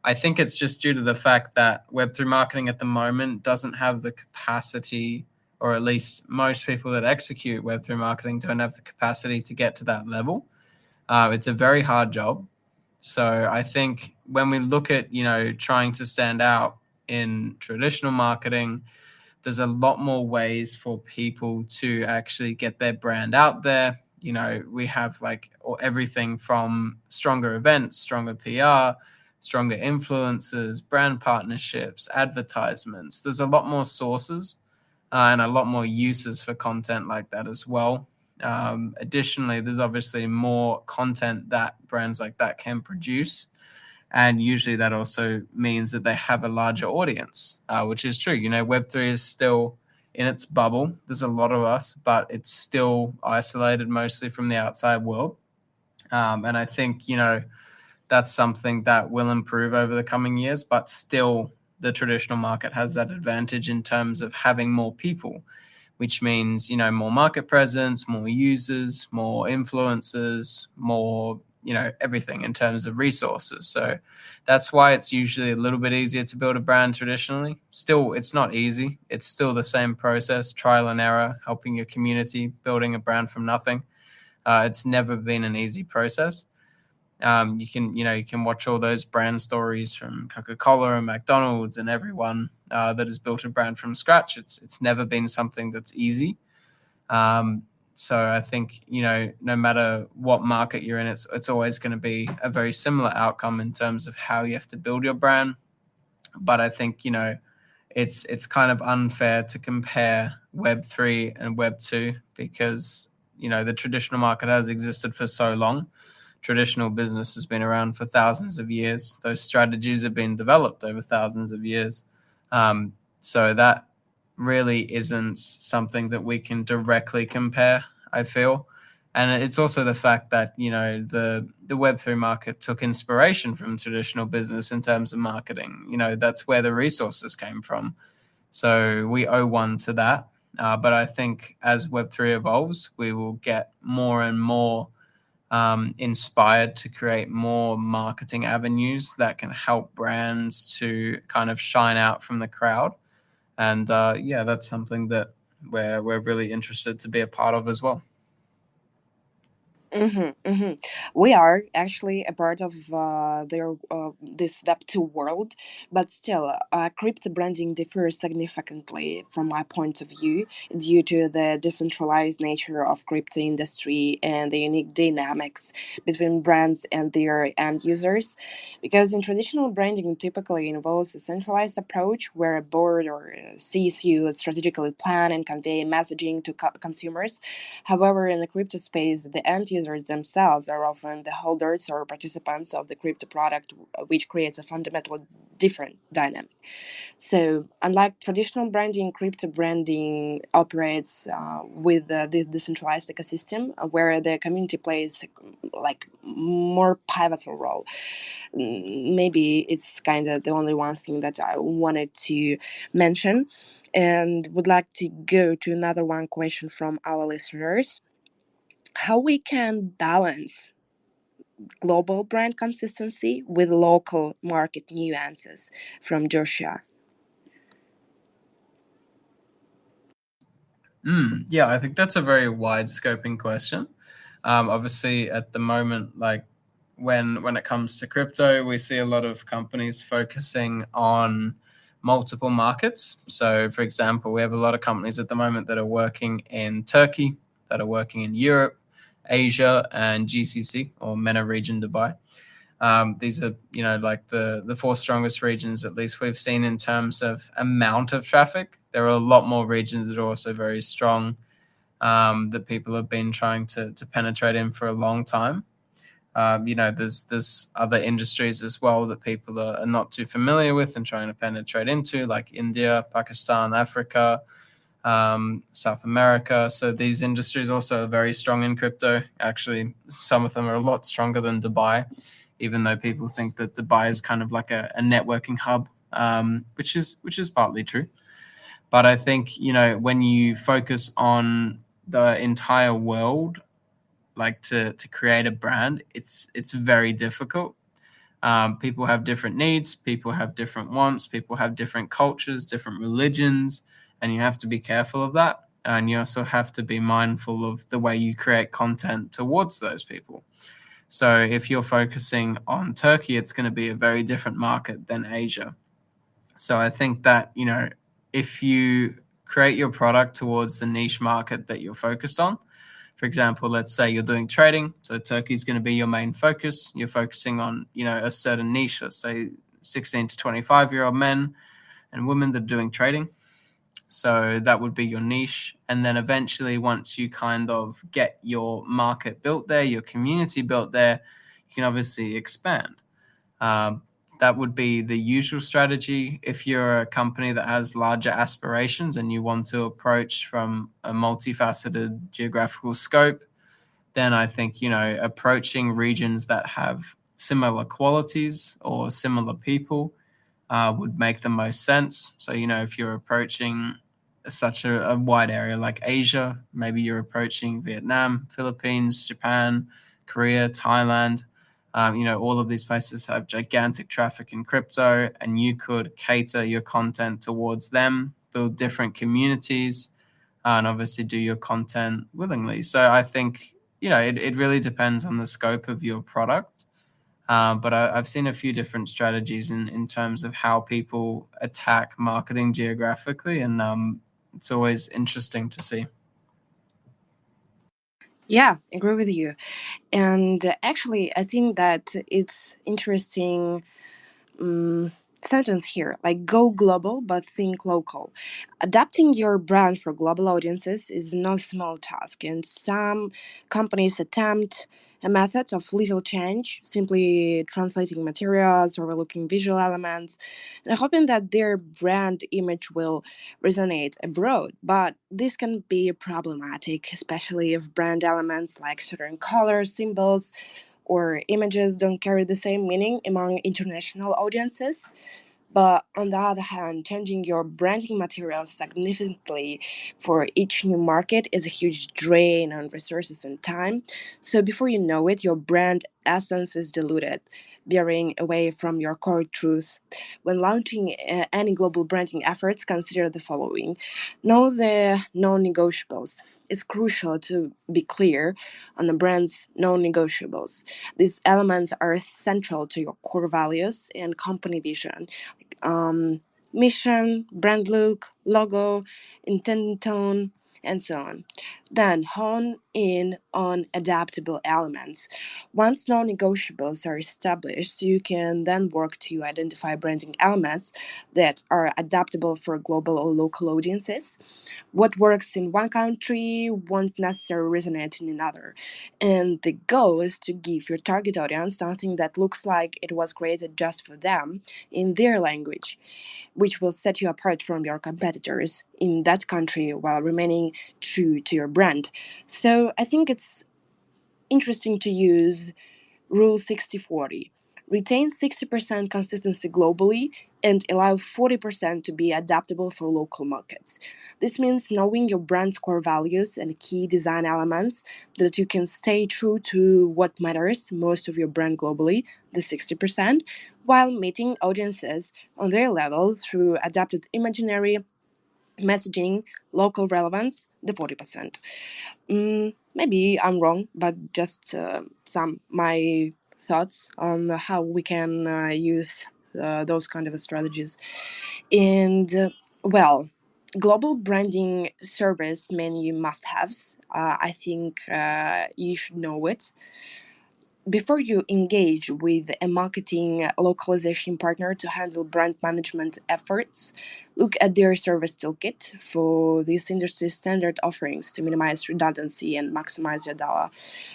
I think it's just due to the fact that Web3 marketing at the moment doesn't have the capacity, or at least most people that execute Web3 marketing don't have the capacity to get to that level. It's a very hard job. So I think when we look at, trying to stand out in traditional marketing, there's a lot more ways for people to actually get their brand out there. We have like everything from stronger events, stronger PR, stronger influencers, brand partnerships, advertisements. There's a lot more sources and a lot more uses for content like that as well. Additionally, there's obviously more content that brands like that can produce. And usually that also means that they have a larger audience, which is true. Web3 is still in its bubble. There's a lot of us, but it's still isolated mostly from the outside world. And I think, that's something that will improve over the coming years, but still the traditional market has that advantage in terms of having more people, which means, more market presence, more users, more influencers, more, everything in terms of resources. So that's why it's usually a little bit easier to build a brand traditionally. Still, it's not easy. It's still the same process, trial and error, helping your community, building a brand from nothing. It's never been an easy process. You can watch all those brand stories from Coca-Cola and McDonald's and everyone that has built a brand from scratch. It's never been something that's easy. So I think, no matter what market you're in, it's always going to be a very similar outcome in terms of how you have to build your brand. But I think, it's kind of unfair to compare Web3 and Web2 because, the traditional market has existed for so long. Traditional business has been around for thousands of years. Those strategies have been developed over thousands of years. So that really isn't something that we can directly compare, I feel. And it's also the fact that, the Web3 market took inspiration from traditional business in terms of marketing. That's where the resources came from. So we owe one to that. But I think as Web3 evolves, we will get more and more inspired to create more marketing avenues that can help brands to kind of shine out from the crowd. And that's something that we're really interested to be a part of as well. We are actually a part of this Web2 world, but still, crypto branding differs significantly from my point of view due to the decentralized nature of crypto industry and the unique dynamics between brands and their end users. Because in traditional branding, typically involves a centralized approach where a board or CSU strategically plan and convey messaging to consumers. However, in the crypto space, the end users themselves are often the holders or participants of the crypto product, which creates a fundamental different dynamic. So, unlike traditional branding, crypto branding operates with this decentralized ecosystem where the community plays like more pivotal role. Maybe it's kind of the only one thing that I wanted to mention, and would like to go to another one question from our listeners: how we can balance global brand consistency with local market nuances, from Joshua. Yeah, I think that's a very wide scoping question. Obviously, at the moment, like when it comes to crypto, we see a lot of companies focusing on multiple markets. So, for example, we have a lot of companies at the moment that are working in Turkey, that are working in Europe, Asia, and GCC, or MENA region, Dubai. These are, like the four strongest regions, at least we've seen in terms of amount of traffic. There are a lot more regions that are also very strong, that people have been trying to penetrate in for a long time. There's other industries as well that people are not too familiar with and trying to penetrate into, like India, Pakistan, Africa, South America. So these industries also are very strong in crypto. Actually, some of them are a lot stronger than Dubai, even though people think that Dubai is kind of like a networking hub, which is partly true. But I think, when you focus on the entire world, like to create a brand, it's very difficult. People have different needs, people have different wants, people have different cultures, different religions, and you have to be careful of that. And you also have to be mindful of the way you create content towards those people. So if you're focusing on Turkey, it's going to be a very different market than Asia. So I think that, if you create your product towards the niche market that you're focused on, for example, let's say you're doing trading. So Turkey is going to be your main focus. You're focusing on, a certain niche, let's say 16 to 25-year-old men and women that are doing trading. So that would be your niche. And then eventually, once you kind of get your market built there, your community built there, you can obviously expand. Um, that would be the usual strategy. If you're a company that has larger aspirations and you want to approach from a multifaceted geographical scope, then I think, approaching regions that have similar qualities or similar people would make the most sense. So, if you're approaching such a wide area like Asia, maybe you're approaching Vietnam, Philippines, Japan, Korea, Thailand. All of these places have gigantic traffic in crypto, and you could cater your content towards them, build different communities, and obviously do your content willingly. So I think, it really depends on the scope of your product. But I've seen a few different strategies in terms of how people attack marketing geographically, and it's always interesting to see. Yeah, agree with you. And actually, I think that it's interesting um, sentence here, like go global but think local. Adapting your brand for global audiences is no small task, and some companies attempt a method of little change, simply translating materials, overlooking visual elements, and hoping that their brand image will resonate abroad. But this can be problematic, especially if brand elements like certain colors, symbols, or images don't carry the same meaning among international audiences. But on the other hand, changing your branding materials significantly for each new market is a huge drain on resources and time. So before you know it, your brand essence is diluted, veering away from your core truth. When launching any global branding efforts, consider the following: know the non negotiables. It's crucial to be clear on the brand's non negotiables. These elements are central to your core values and company vision, um, mission, brand look, logo, intended tone, and so on. Then hone in on adaptable elements. Once non negotiables are established, you can then work to identify branding elements that are adaptable for global or local audiences. What works in one country won't necessarily resonate in another. And the goal is to give your target audience something that looks like it was created just for them in their language, which will set you apart from your competitors in that country while remaining true to your brand. So I think it's interesting to use Rule 60/40. Retain 60% consistency globally and allow 40% to be adaptable for local markets. This means knowing your brand's core values and key design elements that you can stay true to what matters most of your brand globally, the 60%, while meeting audiences on their level through adapted imaginary, messaging, local relevance, the 40%. Maybe I'm wrong, but just some my thoughts on how we can use those kind of strategies. And well, global branding service many must-haves. I think you should know it before you engage with a marketing localization partner to handle brand management efforts. Look at their service toolkit for these industry standard offerings to minimize redundancy and maximize your dollar.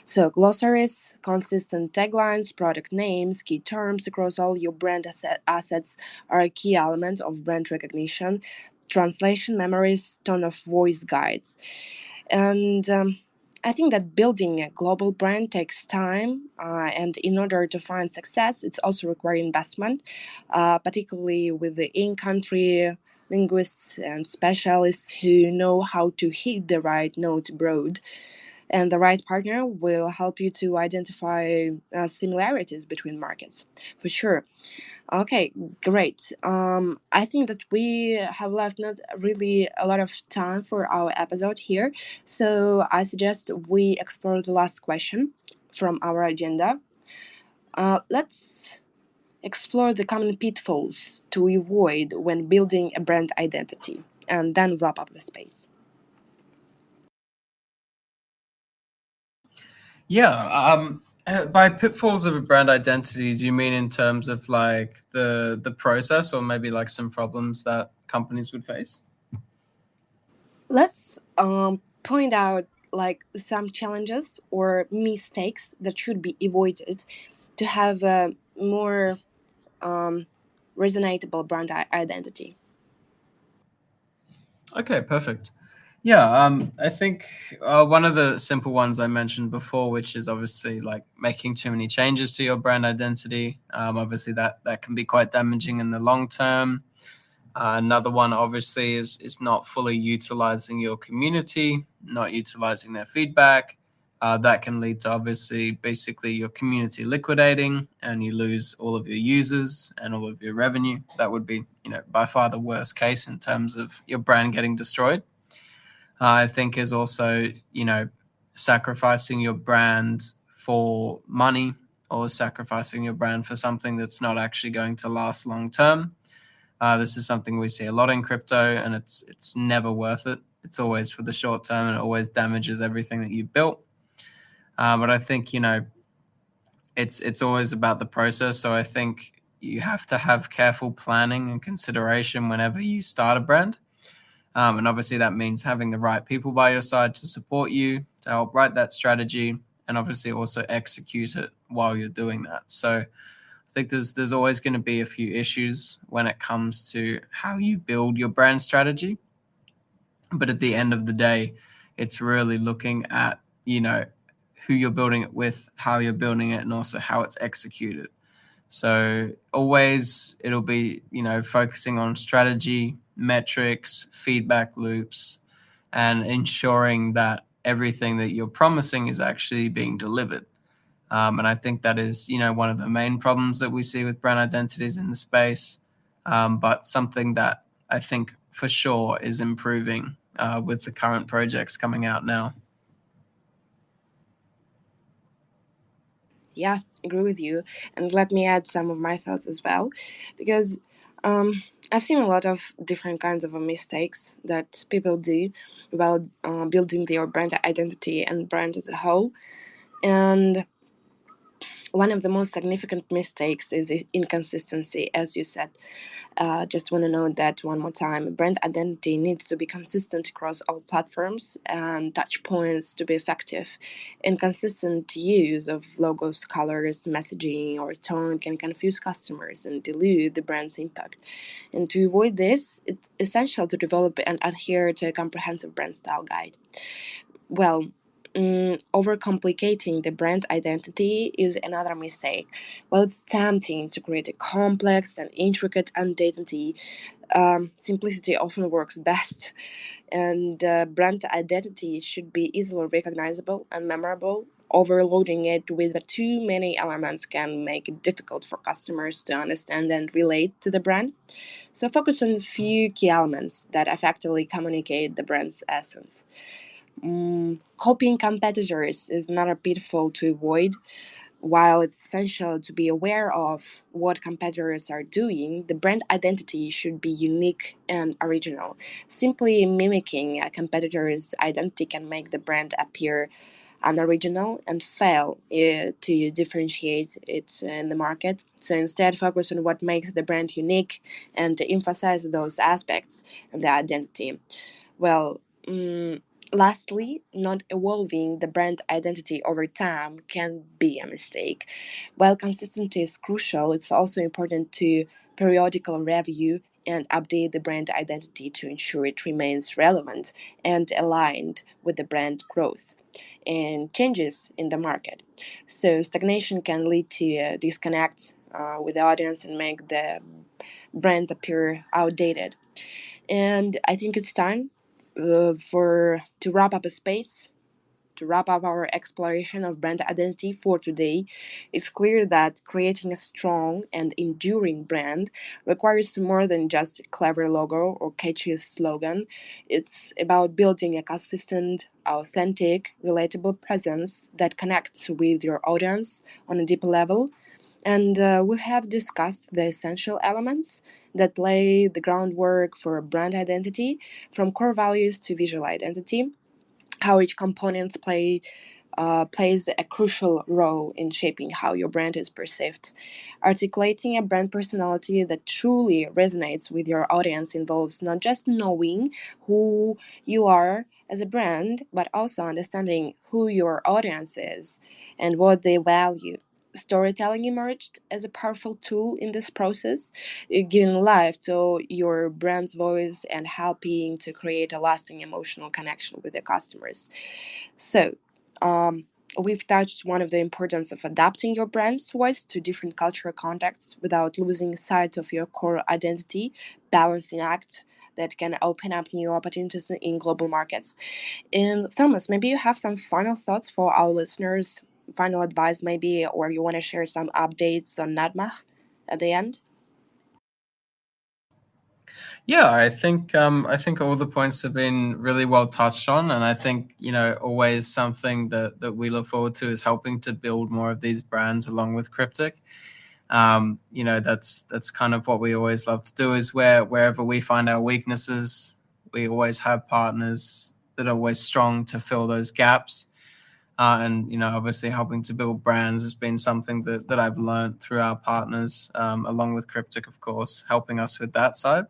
So, glossaries, consistent taglines, product names, key terms across all your brand assets are a key element of brand recognition. Translation memories, tone of voice guides. And I think that building a global brand takes time, and in order to find success, it's also require investment, particularly with the in-country linguists and specialists who know how to hit the right note abroad. And the right partner will help you to identify similarities between markets, for sure. Okay, great. I think that we have left not really a lot of time for our episode here. So I suggest we explore the last question from our agenda. Let's explore the common pitfalls to avoid when building a brand identity and then wrap up the space. Yeah. By pitfalls of a brand identity, do you mean in terms of like the process, or maybe like some problems that companies would face? Let's point out like some challenges or mistakes that should be avoided to have a more um, resonatable brand identity. Okay, perfect. Yeah, I think one of the simple ones I mentioned before, which is obviously like making too many changes to your brand identity. Obviously, that can be quite damaging in the long term. Another one, obviously, is not fully utilizing your community, not utilizing their feedback. That can lead to obviously, basically, your community liquidating, and you lose all of your users and all of your revenue. That would be, by far the worst case in terms of your brand getting destroyed. I think is also, sacrificing your brand for money or sacrificing your brand for something that's not actually going to last long term. This is something we see a lot in crypto, and it's never worth it. It's always for the short term, and it always damages everything that you built. But I think it's always about the process. So I think you have to have careful planning and consideration whenever you start a brand. And obviously, that means having the right people by your side to support you, to help write that strategy, and obviously also execute it while you're doing that. So I think there's always going to be a few issues when it comes to how you build your brand strategy. But at the end of the day, it's really looking at, who you're building it with, how you're building it, and also how it's executed. So always it'll be, focusing on strategy, metrics, feedback loops, and ensuring that everything that you're promising is actually being delivered. And I think that is, one of the main problems that we see with brand identities in the space, but something that I think for sure is improving with the current projects coming out now. Yeah, agree with you. And let me add some of my thoughts as well, because um, I've seen a lot of different kinds of mistakes that people do about building their brand identity and brand as a whole. And one of the most significant mistakes is inconsistency, as you said. Just want to note that one more time. Brand identity needs to be consistent across all platforms and touch points to be effective. Inconsistent use of logos, colors, messaging, or tone can confuse customers and dilute the brand's impact. And to avoid this, it's essential to develop and adhere to a comprehensive brand style guide. Well, overcomplicating the brand identity is another mistake. While it's tempting to create a complex and intricate identity, simplicity often works best. And brand identity should be easily recognizable and memorable. Overloading it with too many elements can make it difficult for customers to understand and relate to the brand. So focus on a few key elements that effectively communicate the brand's essence. Copying competitors is not a pitfall to avoid. While it's essential to be aware of what competitors are doing, the brand identity should be unique and original. Simply mimicking a competitor's identity can make the brand appear unoriginal and fail to differentiate it in the market. So instead, focus on what makes the brand unique and to emphasize those aspects in the identity. Well, lastly, not evolving the brand identity over time can be a mistake. While consistency is crucial, it's also important to periodically review and update the brand identity to ensure it remains relevant and aligned with the brand growth and changes in the market. So, stagnation can lead to disconnects with the audience and make the brand appear outdated. And I think it's time for to wrap up a space, to wrap up our exploration of brand identity for today. It's clear that creating a strong and enduring brand requires more than just a clever logo or catchy slogan. It's about building a consistent, authentic, relatable presence that connects with your audience on a deeper level. And we have discussed the essential elements that lay the groundwork for brand identity, from core values to visual identity, how each component plays a crucial role in shaping how your brand is perceived. Articulating a brand personality that truly resonates with your audience involves not just knowing who you are as a brand, but also understanding who your audience is and what they value. storytelling emerged as a powerful tool in this process, giving life to your brand's voice and helping to create a lasting emotional connection with the customers. So, um, we've touched one of the importance of adapting your brand's voice to different cultural contexts without losing sight of your core identity, balancing act that can open up new opportunities in global markets. And Thomas, maybe you have some final thoughts for our listeners, final advice maybe, or you want to share some updates on Nadma at the end? Yeah, I think all the points have been really well touched on, and I think always something that we look forward to is helping to build more of these brands along with Cryptic. That's kind of what we always love to do. Is wherever we find our weaknesses, we always have partners that are always strong to fill those gaps. And obviously helping to build brands has been something that I've learned through our partners, along with Cryptic, of course, helping us with that side.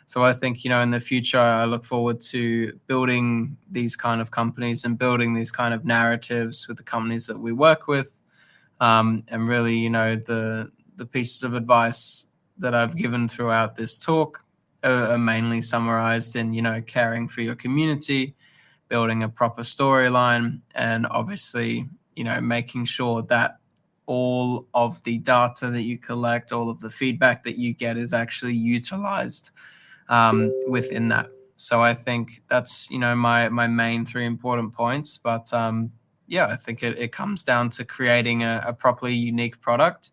So I think, in the future, I look forward to building these kind of companies and building these kind of narratives with the companies that we work with. And really, the pieces of advice that I've given throughout this talk are mainly summarized in, caring for your community, building a proper storyline, and obviously, making sure that all of the data that you collect, all of the feedback that you get is actually utilized within that. So I think that's my main three important points. But yeah, I think it comes down to creating a properly unique product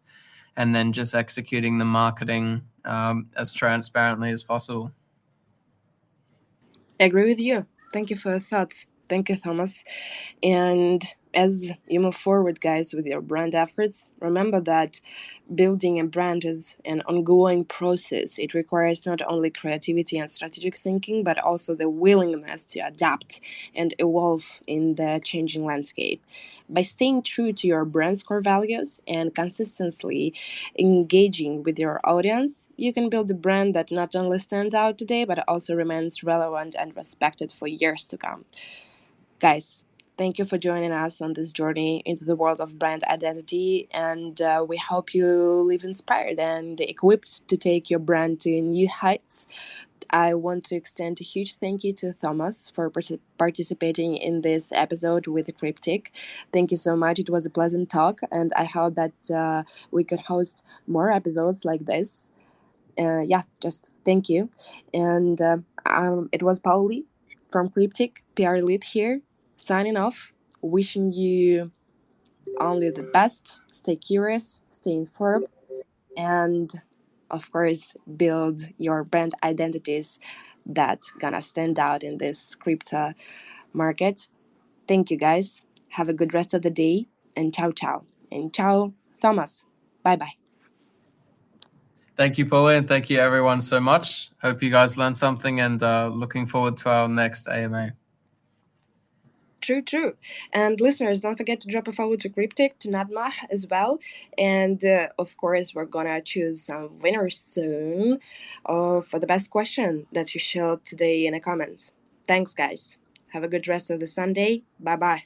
and then just executing the marketing as transparently as possible. I agree with you. Thank you for your thoughts. Thank you, Thomas. And as you move forward, guys, with your brand efforts, remember that building a brand is an ongoing process. It requires not only creativity and strategic thinking, but also the willingness to adapt and evolve in the changing landscape. By staying true to your brand's core values and consistently engaging with your audience, you can build a brand that not only stands out today, but also remains relevant and respected for years to come. Guys, thank you for joining us on this journey into the world of brand identity. And we hope you live inspired and equipped to take your brand to new heights. I want to extend a huge thank you to Thomas for participating in this episode with Cryptic. Thank you so much. It was a pleasant talk, and I hope that we could host more episodes like this. Yeah, just thank you. And it was Pauli from Cryptic, PR lead here, signing off. Wishing you only the best. Stay curious, stay informed, and of course, build your brand identities that gonna stand out in this crypto market. Thank you, guys. Have a good rest of the day, and ciao, ciao. And ciao, Thomas. Bye bye. Thank you, Paula, and thank you everyone so much. Hope you guys learned something, and looking forward to our next AMA. True, true. And listeners, don't forget to drop a follow to Cryptic, to Nadma as well. And of course, we're gonna choose some winners soon for the best question that you shared today in the comments. Thanks, guys. Have a good rest of the Sunday. Bye bye.